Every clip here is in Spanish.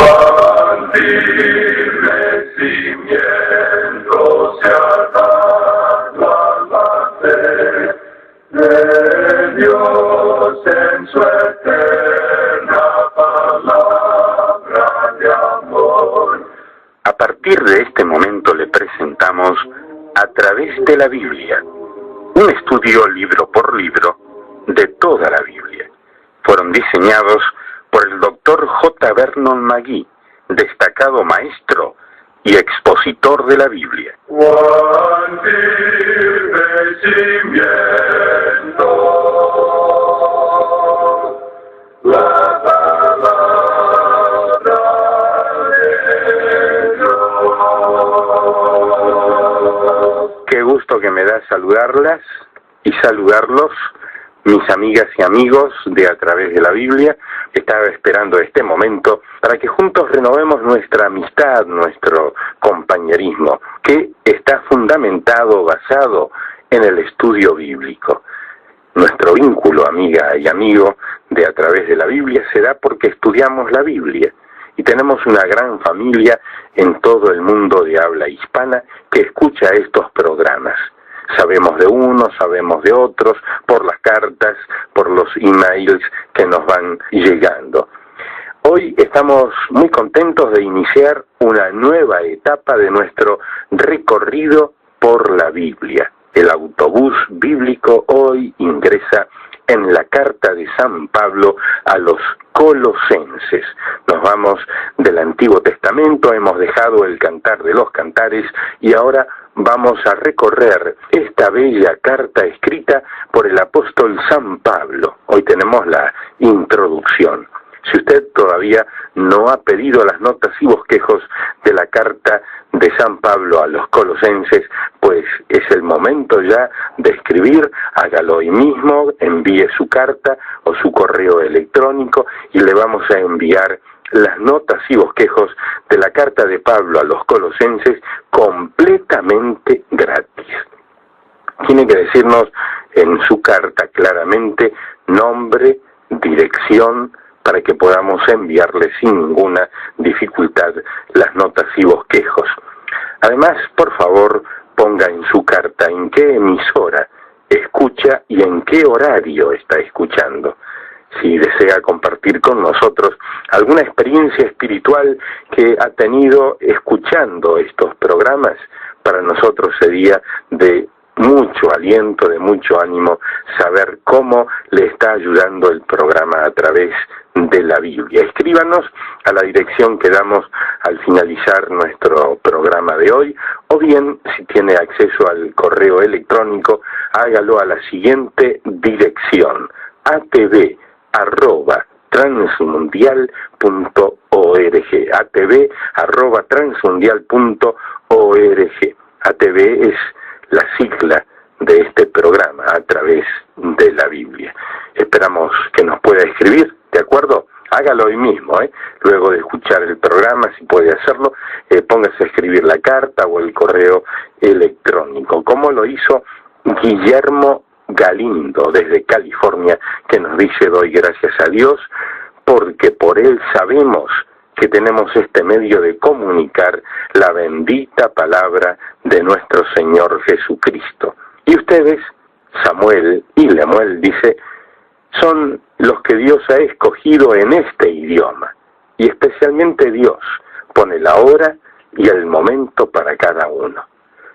Antirecimiento se ha dado a la fe de Dios en su eterna palabra de amor. A partir de este momento le presentamos A través de la Biblia, un estudio libro por libro de toda la Biblia. Fueron diseñados por el Dr. J. Vernon McGee, destacado maestro y expositor de la Biblia. La palabra de Dios. Qué gusto que me da saludarlas y saludarlos, mis amigas y amigos de A través de la Biblia. Estaba esperando este momento para que juntos renovemos nuestra amistad, nuestro compañerismo, que está fundamentado, basado en el estudio bíblico. Nuestro vínculo, amiga y amigo, de A través de la Biblia se da porque estudiamos la Biblia y tenemos una gran familia en todo el mundo de habla hispana que escucha estos programas. Sabemos de unos, sabemos de otros, por las cartas, por los emails que nos van llegando. Hoy estamos muy contentos de iniciar una nueva etapa de nuestro recorrido por la Biblia. El autobús bíblico hoy ingresa en la carta de San Pablo a los Colosenses. Nos vamos del Antiguo Testamento, hemos dejado el Cantar de los Cantares y ahora vamos a recorrer esta bella carta escrita por el apóstol San Pablo. Hoy tenemos la introducción. Si usted todavía no ha pedido las notas y bosquejos de la carta de San Pablo a los Colosenses, pues es el momento ya de escribir. Hágalo hoy mismo, envíe su carta o su correo electrónico y le vamos a enviar las notas y bosquejos de la carta de Pablo a los Colosenses completamente gratis. Tiene que decirnos en su carta claramente nombre, dirección, para que podamos enviarle sin ninguna dificultad las notas y bosquejos. Además, por favor, ponga en su carta en qué emisora escucha y en qué horario está escuchando. Si desea compartir con nosotros alguna experiencia espiritual que ha tenido escuchando estos programas, para nosotros sería de mucho aliento, de mucho ánimo, saber cómo le está ayudando el programa a través de la Biblia. Escríbanos a la dirección que damos al finalizar nuestro programa de hoy, o bien, si tiene acceso al correo electrónico, hágalo a la siguiente dirección: atv@transmundial.org, atv@transmundial.org. ATV es la sigla de este programa, A través de la Biblia. Esperamos que nos pueda escribir, ¿de acuerdo? Hágalo hoy mismo, luego de escuchar el programa, si puede hacerlo, póngase a escribir la carta o el correo electrónico, como lo hizo Guillermo Galindo desde California, que nos dice: doy gracias a Dios porque por Él sabemos que tenemos este medio de comunicar la bendita palabra de nuestro Señor Jesucristo. Y ustedes, Samuel y Lemuel, dice, son los que Dios ha escogido en este idioma. Y especialmente Dios pone la hora y el momento para cada uno.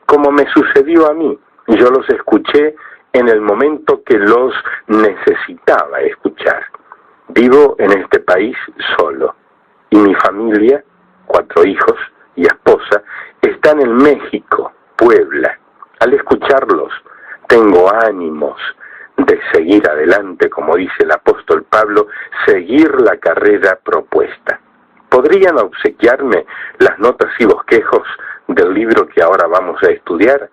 Como me sucedió a mí, yo los escuché en el momento que los necesitaba escuchar. Vivo en este país solo. Y mi familia, 4 hijos y esposa, están en México, Puebla. Al escucharlos, tengo ánimos de seguir adelante, como dice el apóstol Pablo, seguir la carrera propuesta. ¿Podrían obsequiarme las notas y bosquejos del libro que ahora vamos a estudiar?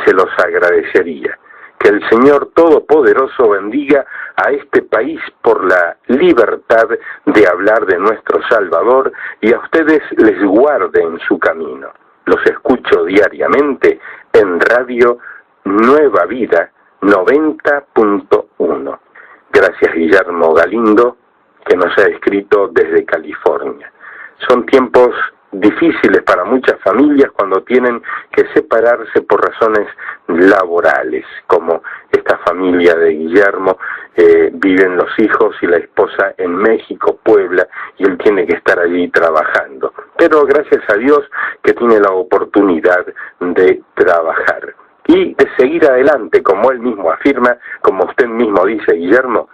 Se los agradecería. Que el Señor Todopoderoso bendiga a este país por la libertad de hablar de nuestro Salvador y a ustedes les guarde en su camino. Los escucho diariamente en Radio Nueva Vida 90.1. Gracias, Guillermo Galindo, que nos ha escrito desde California. son tiempos difíciles para muchas familias cuando tienen que separarse por razones laborales, como esta familia de Guillermo, viven los hijos y la esposa en México, Puebla, y él tiene que estar allí trabajando. Pero gracias a Dios que tiene la oportunidad de trabajar y de seguir adelante, como él mismo afirma, como usted mismo dice, Guillermo,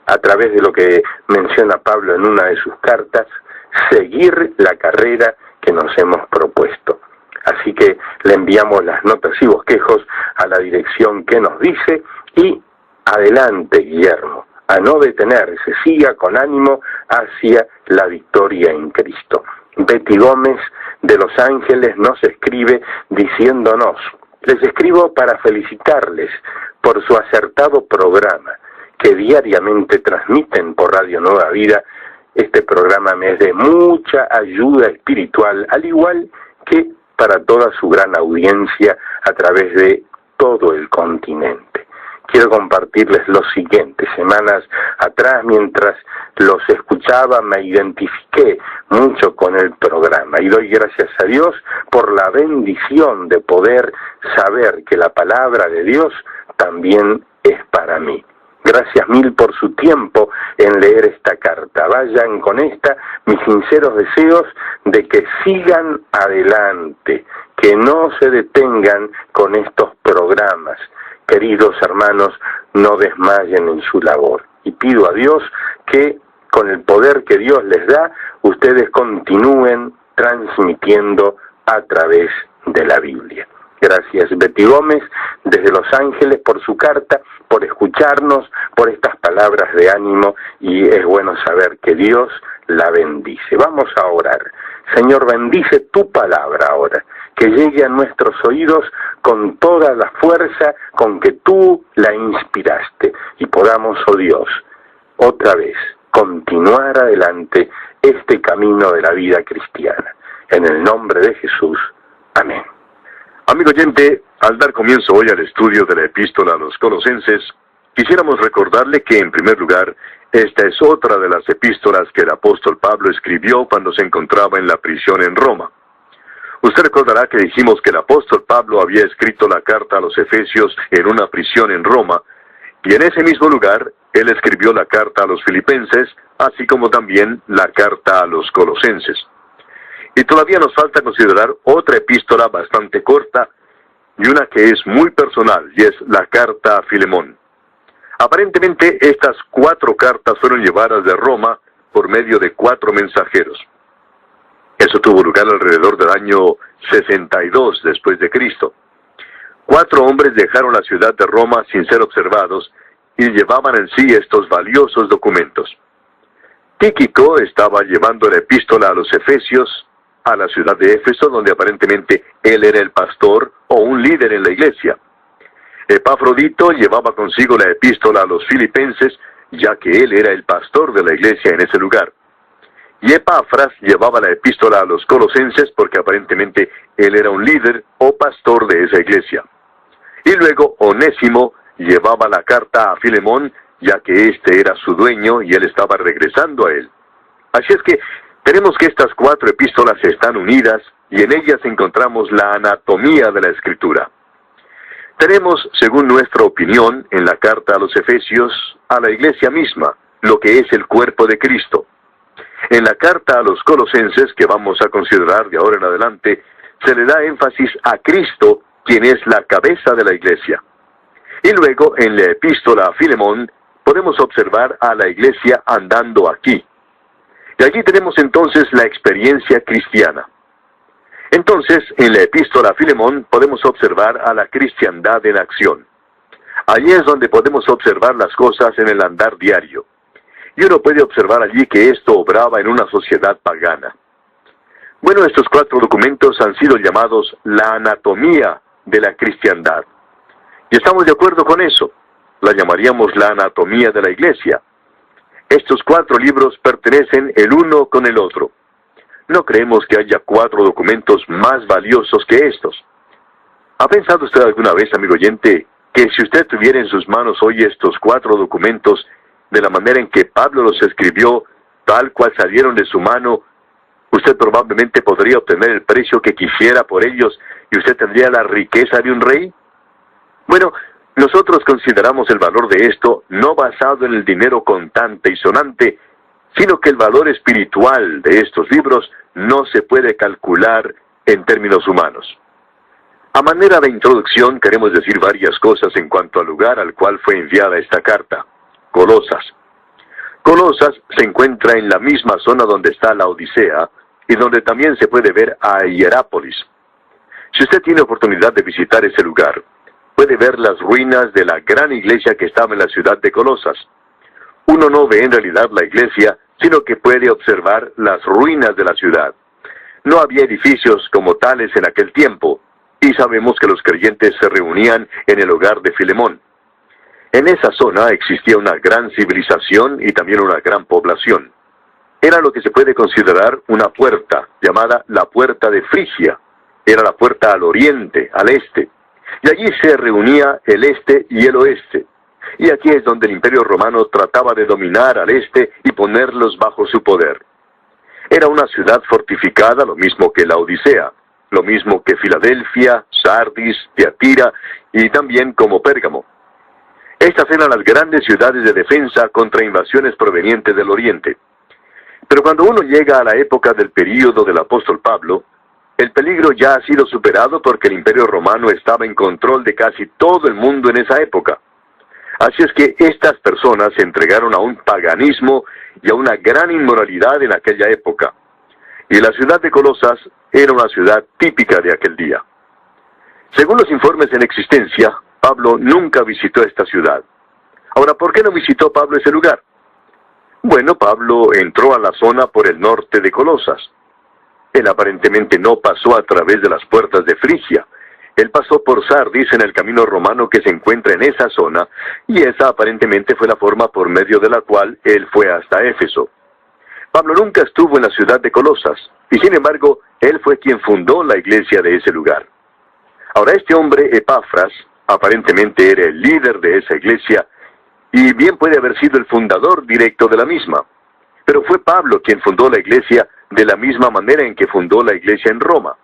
a través de lo que menciona Pablo en una de sus cartas, seguir la carrera que nos hemos propuesto. Así que le enviamos las notas y bosquejos a la dirección que nos dice y adelante, Guillermo, a no detenerse, siga con ánimo hacia la victoria en Cristo. Betty Gómez de Los Ángeles nos escribe diciéndonos: les escribo para felicitarles por su acertado programa que diariamente transmiten por Radio Nueva Vida. Este programa me es de mucha ayuda espiritual, al igual que para toda su gran audiencia a través de todo el continente. Quiero compartirles lo siguiente. Semanas atrás, mientras los escuchaba, me identifiqué mucho con el programa y doy gracias a Dios por la bendición de poder saber que la palabra de Dios también es para mí. Gracias mil por su tiempo en leer esta carta. Vayan con esta mis sinceros deseos de que sigan adelante, que no se detengan con estos programas. Queridos hermanos, no desmayen en su labor. Y pido a Dios que, con el poder que Dios les da, ustedes continúen transmitiendo a través de la Biblia. Gracias, Betty Gómez, desde Los Ángeles, por su carta, por escucharnos, por estas palabras de ánimo, y es bueno saber que Dios la bendice. Vamos a orar. Señor, bendice tu palabra ahora, que llegue a nuestros oídos con toda la fuerza con que tú la inspiraste, y podamos, oh Dios, otra vez continuar adelante este camino de la vida cristiana. En el nombre de Jesús. Amén. Amigo oyente, al dar comienzo hoy al estudio de la epístola a los Colosenses, quisiéramos recordarle que, en primer lugar, esta es otra de las epístolas que el apóstol Pablo escribió cuando se encontraba en la prisión en Roma. Usted recordará que dijimos que el apóstol Pablo había escrito la carta a los Efesios en una prisión en Roma, y en ese mismo lugar él escribió la carta a los Filipenses, así como también la carta a los Colosenses. Y todavía nos falta considerar otra epístola bastante corta y una que es muy personal, y es la carta a Filemón. Aparentemente estas 4 cartas fueron llevadas de Roma por medio de 4 mensajeros. Eso tuvo lugar alrededor del año 62 después de Cristo. 4 hombres dejaron la ciudad de Roma sin ser observados y llevaban en sí estos valiosos documentos. Tíquico estaba llevando la epístola a los Efesios, a la ciudad de Éfeso, donde aparentemente él era el pastor o un líder en la iglesia. Epafrodito llevaba consigo la epístola a los Filipenses, ya que él era el pastor de la iglesia en ese lugar. Y Epafras llevaba la epístola a los Colosenses porque aparentemente él era un líder o pastor de esa iglesia. Y luego Onésimo llevaba la carta a Filemón, ya que éste era su dueño y él estaba regresando a él. Así es que tenemos que estas 4 epístolas están unidas y en ellas encontramos la anatomía de la Escritura. Tenemos, según nuestra opinión, en la carta a los Efesios, a la iglesia misma, lo que es el cuerpo de Cristo. En la carta a los Colosenses, que vamos a considerar de ahora en adelante, se le da énfasis a Cristo, quien es la cabeza de la iglesia. Y luego, en la epístola a Filemón, podemos observar a la iglesia andando aquí. Y allí tenemos entonces la experiencia cristiana. Entonces, en la epístola a Filemón podemos observar a la cristiandad en acción. Allí es donde podemos observar las cosas en el andar diario. Y uno puede observar allí que esto obraba en una sociedad pagana. Bueno, estos 4 documentos han sido llamados la anatomía de la cristiandad. Y estamos de acuerdo con eso. La llamaríamos la anatomía de la iglesia. Estos 4 libros pertenecen el uno con el otro. No creemos que haya 4 documentos más valiosos que estos. ¿Ha pensado usted alguna vez, amigo oyente, que si usted tuviera en sus manos hoy estos 4 documentos, de la manera en que Pablo los escribió, tal cual salieron de su mano, Usted probablemente podría obtener el precio que quisiera por ellos y usted tendría la riqueza de un rey. Bueno, nosotros consideramos el valor de esto no basado en el dinero contante y sonante, sino que el valor espiritual de estos libros no se puede calcular en términos humanos. A manera de introducción queremos decir varias cosas en cuanto al lugar al cual fue enviada esta carta, Colosas. Colosas se encuentra en la misma zona donde está la Odisea y donde también se puede ver a Hierápolis. Si usted tiene oportunidad de visitar ese lugar, puede ver las ruinas de la gran iglesia que estaba en la ciudad de Colosas. Uno no ve en realidad la iglesia, sino que puede observar las ruinas de la ciudad. No había edificios como tales en aquel tiempo, y sabemos que los creyentes se reunían en el hogar de Filemón. En esa zona existía una gran civilización y también una gran población. Era lo que se puede considerar una puerta, llamada la Puerta de Frigia. Era la puerta al oriente, al este. Y allí se reunía el este y el oeste. Y aquí es donde el Imperio Romano trataba de dominar al este y ponerlos bajo su poder. Era una ciudad fortificada, lo mismo que la Odisea, lo mismo que Filadelfia, Sardis, Tiatira y también como Pérgamo. Estas eran las grandes ciudades de defensa contra invasiones provenientes del oriente. Pero cuando uno llega a la época del período del apóstol Pablo, el peligro ya ha sido superado porque el Imperio Romano estaba en control de casi todo el mundo en esa época. Así es que estas personas se entregaron a un paganismo y a una gran inmoralidad en aquella época. Y la ciudad de Colosas era una ciudad típica de aquel día. Según los informes en existencia, Pablo nunca visitó esta ciudad. Ahora, ¿por qué no visitó Pablo ese lugar? Bueno, Pablo entró a la zona por el norte de Colosas. Él aparentemente no pasó a través de las puertas de Frigia. Él pasó por Sardis en el camino romano que se encuentra en esa zona, y esa aparentemente fue la forma por medio de la cual él fue hasta Éfeso. Pablo nunca estuvo en la ciudad de Colosas, y sin embargo, él fue quien fundó la iglesia de ese lugar. Ahora, este hombre, Epafras, aparentemente era el líder de esa iglesia, y bien puede haber sido el fundador directo de la misma. Pero fue Pablo quien fundó la iglesia de la misma manera en que fundó la iglesia en Roma.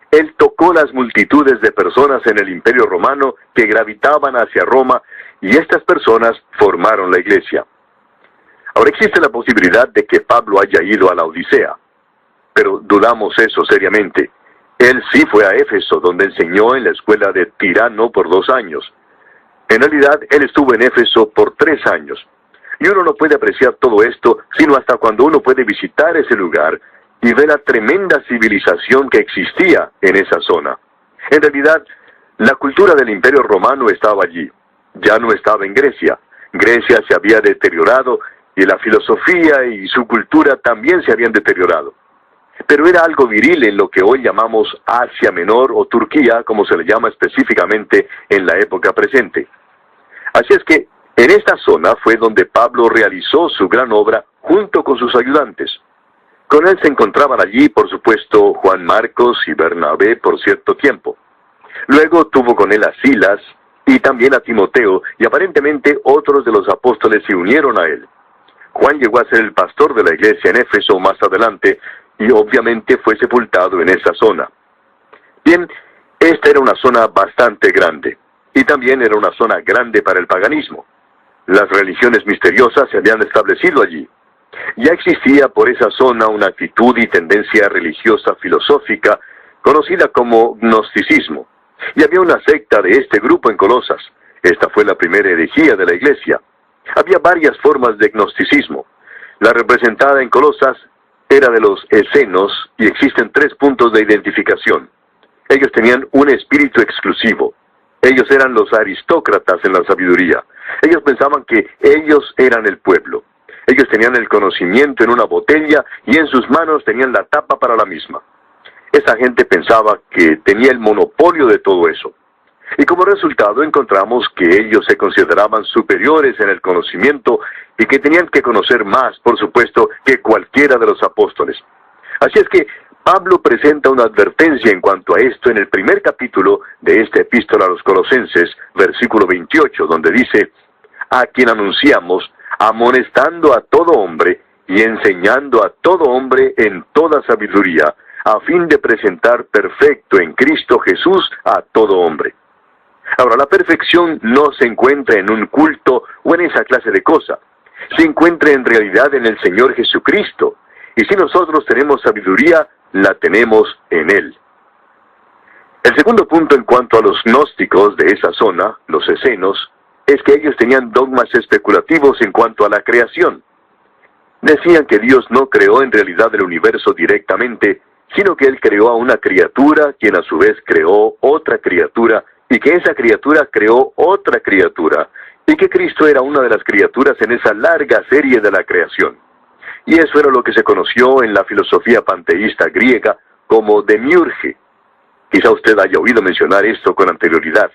Él tocó las multitudes de personas en el Imperio Romano que gravitaban hacia Roma, y estas personas formaron la iglesia. Ahora existe la posibilidad de que Pablo haya ido a la Odisea, pero dudamos eso seriamente. Él sí fue a Éfeso, donde enseñó en la escuela de Tirano por 2 años. En realidad, él estuvo en Éfeso por 3 años. Y uno no puede apreciar todo esto, sino hasta cuando uno puede visitar ese lugar y ver la tremenda civilización que existía en esa zona. En realidad, la cultura del Imperio Romano estaba allí. Ya no estaba en Grecia. Grecia se había deteriorado y la filosofía y su cultura también se habían deteriorado. Pero era algo viril en lo que hoy llamamos Asia Menor o Turquía, como se le llama específicamente en la época presente. Así es que en esta zona fue donde Pablo realizó su gran obra junto con sus ayudantes. Con él se encontraban allí, por supuesto, Juan Marcos y Bernabé por cierto tiempo. Luego tuvo con él a Silas y también a Timoteo, y aparentemente otros de los apóstoles se unieron a él. Juan llegó a ser el pastor de la iglesia en Éfeso más adelante, y obviamente fue sepultado en esa zona. Bien, esta era una zona bastante grande, y también era una zona grande para el paganismo. Las religiones misteriosas se habían establecido allí. Ya existía por esa zona una actitud y tendencia religiosa filosófica conocida como gnosticismo, y había una secta de este grupo en Colosas. Esta fue la primera herejía de la iglesia. Había varias formas de gnosticismo. La representada en Colosas era de los escenos, y existen 3 puntos de identificación. Ellos tenían un espíritu exclusivo. Ellos eran los aristócratas en la sabiduría. Ellos pensaban que ellos eran el pueblo. Ellos tenían el conocimiento en una botella y en sus manos tenían la tapa para la misma. Esa gente pensaba que tenía el monopolio de todo eso. Y como resultado encontramos que ellos se consideraban superiores en el conocimiento y que tenían que conocer más, por supuesto, que cualquiera de los apóstoles. Así es que Pablo presenta una advertencia en cuanto a esto en el primer capítulo de esta epístola a los Colosenses, versículo 28, donde dice: a quien anunciamos, amonestando a todo hombre y enseñando a todo hombre en toda sabiduría, a fin de presentar perfecto en Cristo Jesús a todo hombre. Ahora, la perfección no se encuentra en un culto o en esa clase de cosa. Se encuentra en realidad en el Señor Jesucristo. Y si nosotros tenemos sabiduría, la tenemos en Él. El segundo punto en cuanto a los gnósticos de esa zona, los esenos, es que ellos tenían dogmas especulativos en cuanto a la creación. Decían que Dios no creó en realidad el universo directamente, sino que Él creó a una criatura, quien a su vez creó otra criatura, y que esa criatura creó otra criatura, y que Cristo era una de las criaturas en esa larga serie de la creación. Y eso era lo que se conoció en la filosofía panteísta griega como demiurge. Quizá usted haya oído mencionar esto con anterioridad.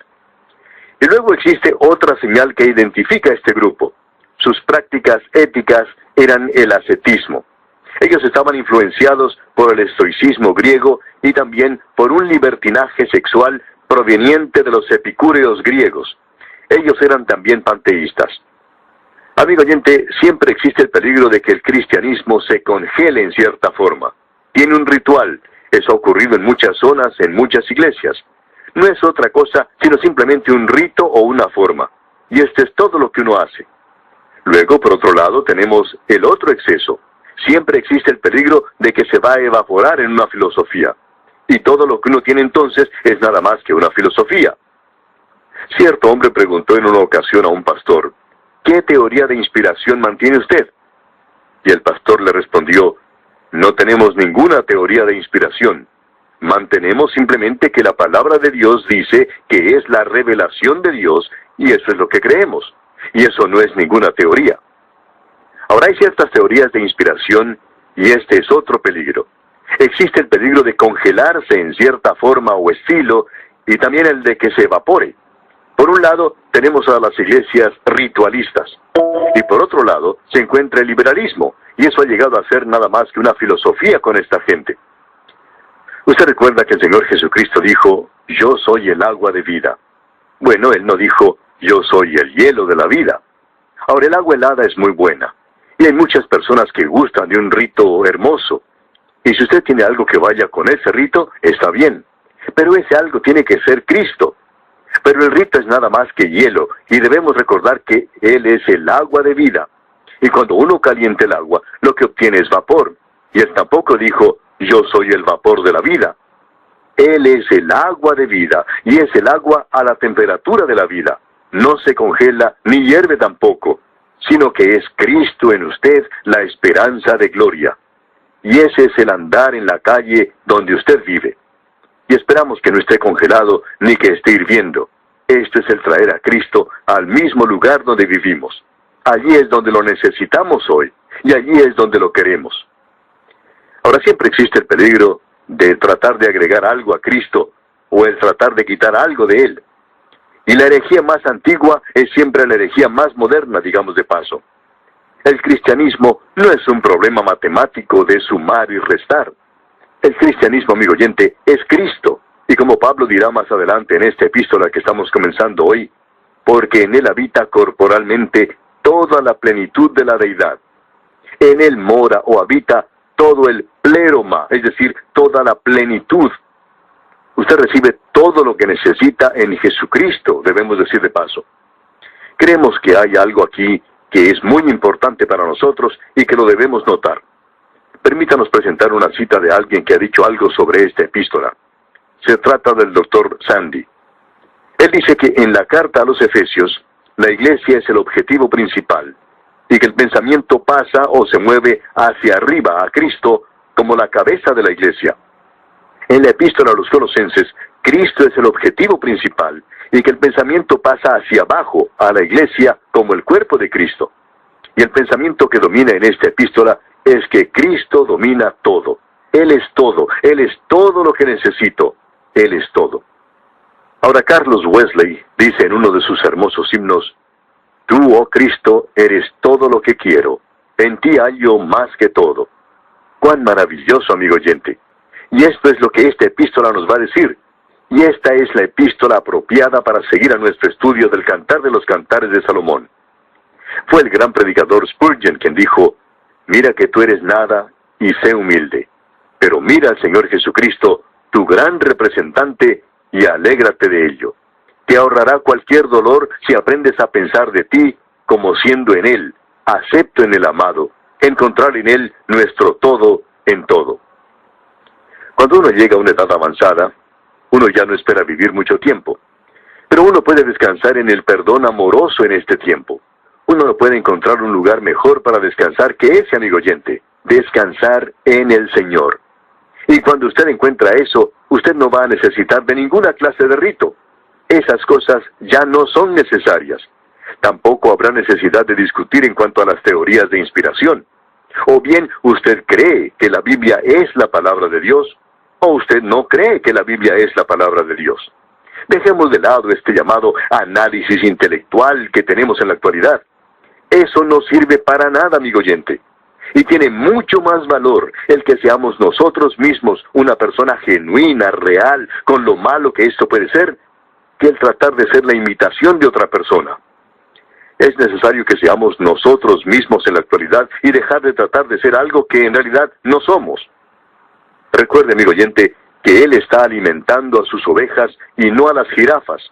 Y luego existe otra señal que identifica a este grupo. Sus prácticas éticas eran el ascetismo. Ellos estaban influenciados por el estoicismo griego y también por un libertinaje sexual proveniente de los epicúreos griegos. Ellos eran también panteístas. Amigo oyente, siempre existe el peligro de que el cristianismo se congele en cierta forma. Tiene un ritual. Eso ha ocurrido en muchas zonas, en muchas iglesias. No es otra cosa, sino simplemente un rito o una forma. Y este es todo lo que uno hace. Luego, por otro lado, tenemos el otro exceso. Siempre existe el peligro de que se va a evaporar en una filosofía. Y todo lo que uno tiene entonces es nada más que una filosofía. Cierto hombre preguntó en una ocasión a un pastor, ¿qué teoría de inspiración mantiene usted? Y el pastor le respondió, no tenemos ninguna teoría de inspiración. Mantenemos simplemente que la palabra de Dios dice que es la revelación de Dios, y eso es lo que creemos. Y eso no es ninguna teoría. Ahora hay ciertas teorías de inspiración, y este es otro peligro. Existe el peligro de congelarse en cierta forma o estilo, y también el de que se evapore. Por un lado, tenemos a las iglesias ritualistas, y por otro lado, se encuentra el liberalismo, y eso ha llegado a ser nada más que una filosofía con esta gente. Usted recuerda que el Señor Jesucristo dijo, yo soy el agua de vida. Bueno, Él no dijo, yo soy el hielo de la vida. Ahora, el agua helada es muy buena, y hay muchas personas que gustan de un rito hermoso. Y si usted tiene algo que vaya con ese rito, está bien. Pero ese algo tiene que ser Cristo. Pero el rito es nada más que hielo, y debemos recordar que Él es el agua de vida. Y cuando uno calienta el agua, lo que obtiene es vapor. Y Él tampoco dijo, yo soy el vapor de la vida. Él es el agua de vida, y es el agua a la temperatura de la vida. No se congela, ni hierve tampoco, sino que es Cristo en usted la esperanza de gloria. Y ese es el andar en la calle donde usted vive. Y esperamos que no esté congelado ni que esté hirviendo. Esto es el traer a Cristo al mismo lugar donde vivimos. Allí es donde lo necesitamos hoy, y allí es donde lo queremos. Ahora siempre existe el peligro de tratar de agregar algo a Cristo, o el tratar de quitar algo de Él. Y la herejía más antigua es siempre la herejía más moderna, digamos de paso. El cristianismo no es un problema matemático de sumar y restar. El cristianismo, amigo oyente, es Cristo. Y como Pablo dirá más adelante en esta epístola que estamos comenzando hoy, porque en Él habita corporalmente toda la plenitud de la deidad. En Él mora o habita todo el pleroma, es decir, toda la plenitud. Usted recibe todo lo que necesita en Jesucristo, debemos decir de paso. Creemos que hay algo aquí que es muy importante para nosotros y que lo debemos notar. Permítanos presentar una cita de alguien que ha dicho algo sobre esta epístola. Se trata del Dr. Sandy. Él dice que en la carta a los Efesios, la iglesia es el objetivo principal, y que el pensamiento pasa o se mueve hacia arriba a Cristo como la cabeza de la iglesia. En la epístola a los Colosenses, Cristo es el objetivo principal, y que el pensamiento pasa hacia abajo a la iglesia como el cuerpo de Cristo. Y el pensamiento que domina en esta epístola es que Cristo domina todo. Él es todo lo que necesito, Él es todo. Ahora Carlos Wesley dice en uno de sus hermosos himnos, tú, oh Cristo, eres todo lo que quiero, en ti hallo más que todo. ¡Cuán maravilloso, amigo oyente! Y esto es lo que esta epístola nos va a decir. Y esta es la epístola apropiada para seguir a nuestro estudio del Cantar de los Cantares de Salomón. Fue el gran predicador Spurgeon quien dijo, Mira que tú eres nada y sé humilde. Pero mira al Señor Jesucristo, tu gran representante, y alégrate de ello. Te ahorrará cualquier dolor si aprendes a pensar de ti como siendo en Él, acepto en el amado, encontrar en Él nuestro todo en todo. Cuando uno llega a una edad avanzada, uno ya no espera vivir mucho tiempo. Pero uno puede descansar en el perdón amoroso en este tiempo. Uno no puede encontrar un lugar mejor para descansar que ese, amigo oyente, descansar en el Señor. Y cuando usted encuentra eso, usted no va a necesitar de ninguna clase de rito. Esas cosas ya no son necesarias. Tampoco habrá necesidad de discutir en cuanto a las teorías de inspiración. O bien usted cree que la Biblia es la palabra de Dios, o usted no cree que la Biblia es la palabra de Dios. Dejemos de lado este llamado análisis intelectual que tenemos en la actualidad. Eso no sirve para nada, amigo oyente. Y tiene mucho más valor el que seamos nosotros mismos una persona genuina, real, con lo malo que esto puede ser, que el tratar de ser la imitación de otra persona. Es necesario que seamos nosotros mismos en la actualidad y dejar de tratar de ser algo que en realidad no somos. Recuerde, amigo oyente, que Él está alimentando a sus ovejas y no a las jirafas.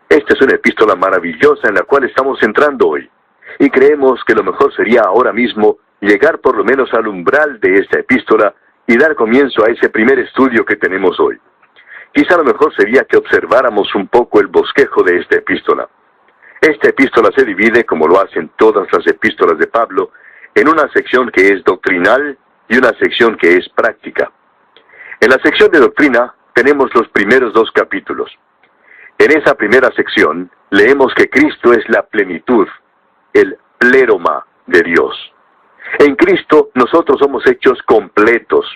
Esta es una epístola maravillosa en la cual estamos entrando hoy. Y creemos que lo mejor sería ahora mismo llegar por lo menos al umbral de esta epístola y dar comienzo a ese primer estudio que tenemos hoy. Quizá lo mejor sería que observáramos un poco el bosquejo de esta epístola. Esta epístola se divide, como lo hacen todas las epístolas de Pablo, en una sección que es doctrinal y una sección que es práctica. En la sección de doctrina tenemos los primeros 2 capítulos. En esa primera sección leemos que Cristo es la plenitud, el pléroma de Dios. En Cristo nosotros somos hechos completos.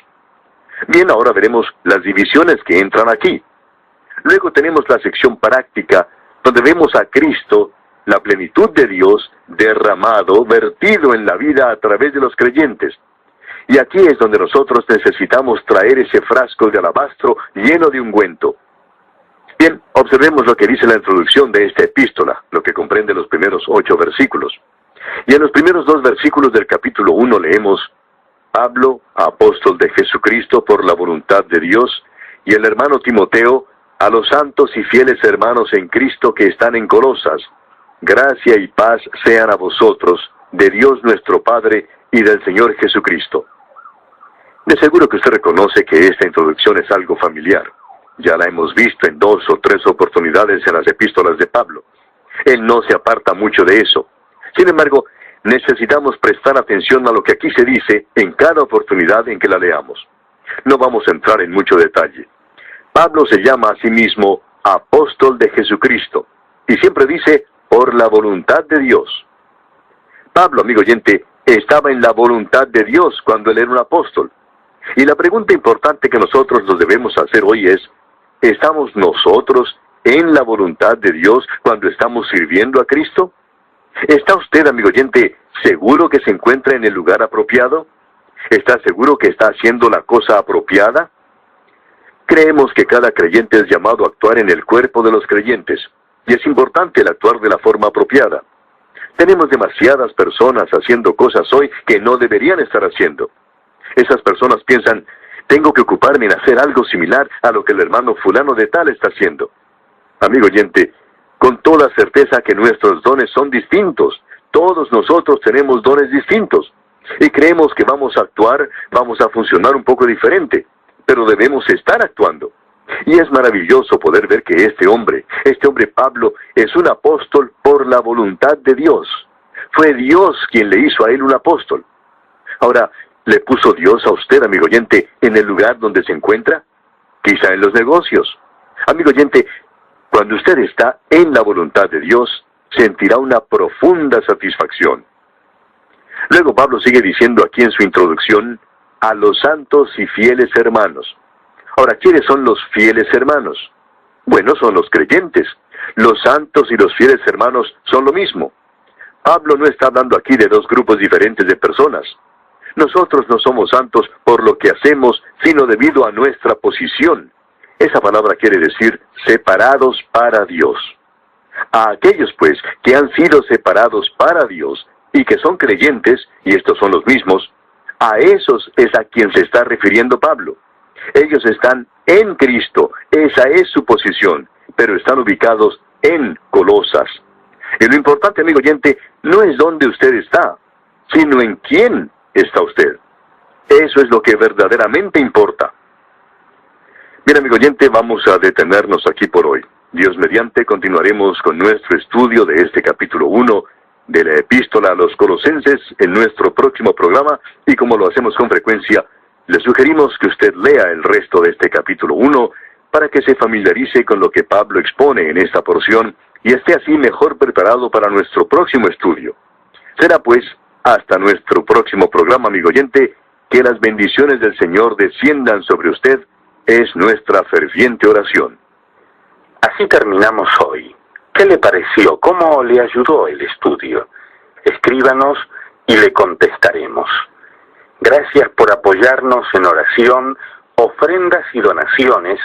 Bien, ahora veremos las divisiones que entran aquí. Luego tenemos la sección práctica, donde vemos a Cristo, la plenitud de Dios, derramado, vertido en la vida a través de los creyentes. Y aquí es donde nosotros necesitamos traer ese frasco de alabastro lleno de ungüento. Bien, observemos lo que dice la introducción de esta epístola, lo que comprende los primeros 8 versículos. Y en los primeros 2 versículos del capítulo 1 leemos: Pablo, apóstol de Jesucristo por la voluntad de Dios, y el hermano Timoteo, a los santos y fieles hermanos en Cristo que están en Colosas, gracia y paz sean a vosotros, de Dios nuestro Padre y del Señor Jesucristo. De seguro que usted reconoce que esta introducción es algo familiar. Ya la hemos visto en 2 o 3 oportunidades en las epístolas de Pablo. Él no se aparta mucho de eso. Sin embargo, necesitamos prestar atención a lo que aquí se dice en cada oportunidad en que la leamos. No vamos a entrar en mucho detalle. Pablo se llama a sí mismo apóstol de Jesucristo, y siempre dice, por la voluntad de Dios. Pablo, amigo oyente, estaba en la voluntad de Dios cuando él era un apóstol. Y la pregunta importante que nosotros nos debemos hacer hoy es, ¿estamos nosotros en la voluntad de Dios cuando estamos sirviendo a Cristo? ¿Está usted, amigo oyente, seguro que se encuentra en el lugar apropiado? ¿Está seguro que está haciendo la cosa apropiada? Creemos que cada creyente es llamado a actuar en el cuerpo de los creyentes, y es importante el actuar de la forma apropiada. Tenemos demasiadas personas haciendo cosas hoy que no deberían estar haciendo. Esas personas piensan, tengo que ocuparme en hacer algo similar a lo que el hermano fulano de tal está haciendo. Amigo oyente, con toda certeza que nuestros dones son distintos. Todos nosotros tenemos dones distintos. Y creemos que vamos a actuar, vamos a funcionar un poco diferente. Pero debemos estar actuando. Y es maravilloso poder ver que este hombre Pablo, es un apóstol por la voluntad de Dios. Fue Dios quien le hizo a él un apóstol. Ahora, ¿le puso Dios a usted, amigo oyente, en el lugar donde se encuentra? Quizá en los negocios. Amigo oyente, cuando usted está en la voluntad de Dios, sentirá una profunda satisfacción. Luego Pablo sigue diciendo aquí en su introducción, a los santos y fieles hermanos. Ahora, ¿quiénes son los fieles hermanos? Bueno, son los creyentes. Los santos y los fieles hermanos son lo mismo. Pablo no está hablando aquí de 2 grupos diferentes de personas. Nosotros no somos santos por lo que hacemos, sino debido a nuestra posición. Esa palabra quiere decir separados para Dios. A aquellos, pues, que han sido separados para Dios y que son creyentes, y estos son los mismos, A esos es a quien se está refiriendo Pablo. Ellos están en Cristo, esa es su posición, pero están ubicados en Colosas. Y lo importante, amigo oyente, no es dónde usted está, sino en quién está usted. Eso es lo que verdaderamente importa. Bien, amigo oyente, vamos a detenernos aquí por hoy. Dios mediante, continuaremos con nuestro estudio de este capítulo 1 de la Epístola a los Colosenses en nuestro próximo programa, y como lo hacemos con frecuencia, le sugerimos que usted lea el resto de este capítulo 1 para que se familiarice con lo que Pablo expone en esta porción y esté así mejor preparado para nuestro próximo estudio. Será pues hasta nuestro próximo programa, amigo oyente, que las bendiciones del Señor desciendan sobre usted, es nuestra ferviente oración. Así terminamos hoy. ¿Qué le pareció? ¿Cómo le ayudó el estudio? Escríbanos y le contestaremos. Gracias por apoyarnos en oración, ofrendas y donaciones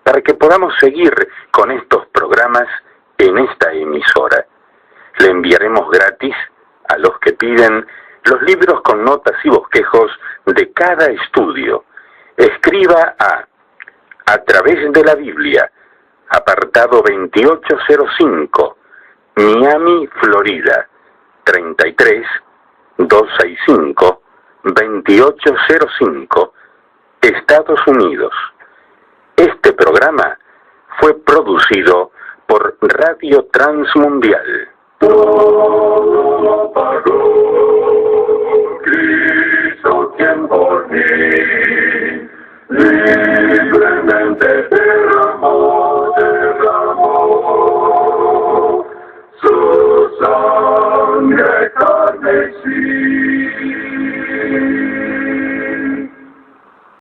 para que podamos seguir con estos programas en esta emisora. Le enviaremos gratis a los que piden los libros con notas y bosquejos de cada estudio. Escriba a través de la Biblia, apartado 2805, Miami, Florida, 33265, 2805, Estados Unidos. Este programa fue producido por Radio Transmundial. Todo lo pagó Cristo, quien por mí